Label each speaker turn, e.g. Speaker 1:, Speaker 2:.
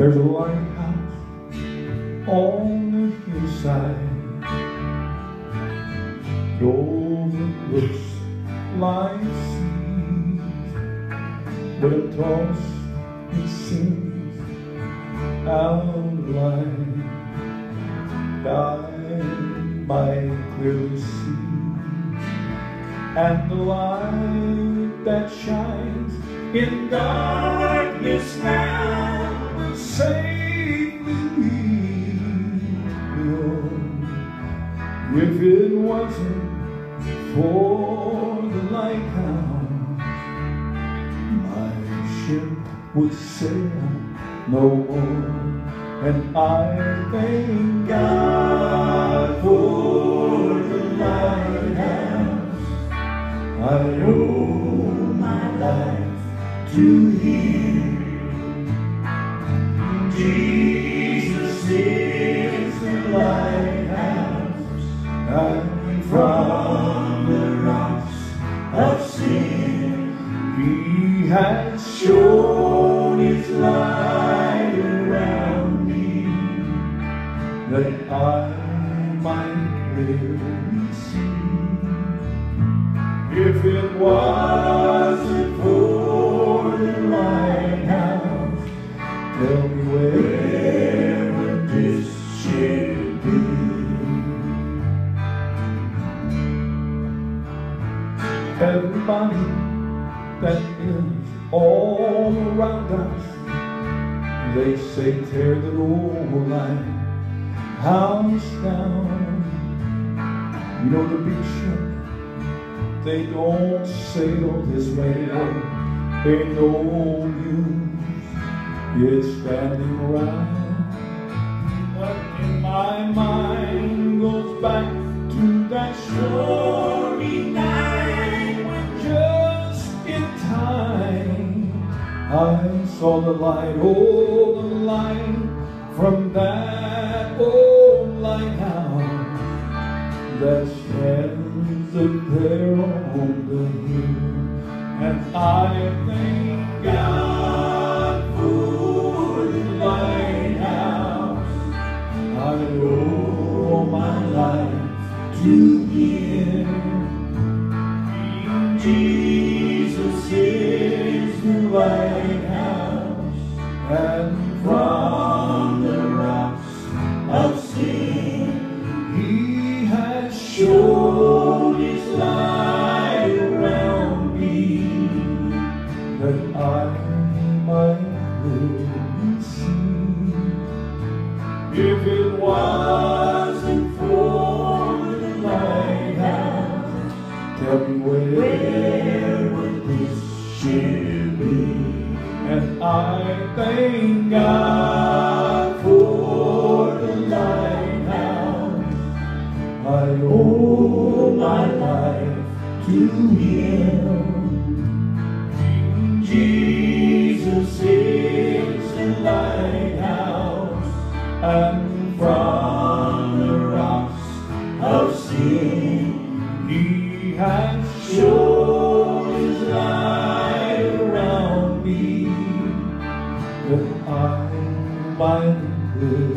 Speaker 1: There's a lighthouse on the hillside. It overlooks life's seas, but it tossed it seems out of line. I might clearly see, and the light that shines in darkness now will safely lead me on. If it wasn't for the lighthouse, my ship would sail no more. And I thank God for the lighthouse. I owe my life to Him. Jesus is the lighthouse, and from the rocks of sin He has shown His light around me, that I might clearly see. If it wasn't for the lighthouse, tell me where would this ship be? Everybody that is all around us, they say tear the old lighthouse down. You know the big ship, they don't sail this way. Ain't no use, it's standing around. But in my mind goes back to that stormy night when just in time I saw the light, oh the light from that old lighthouse that stands up there on the hill. And I thank God for the lighthouse. I owe my life to Him. Jesus is the lighthouse, and from the rocks of sin He has shown His light around me, that I might clearly see. If it wasn't for the lighthouse, tell me where would this ship be? And I thank God for the lighthouse. I owe my life to Him. Jesus is the lighthouse, and from the rocks of sin He has shown His light around me, that I might live.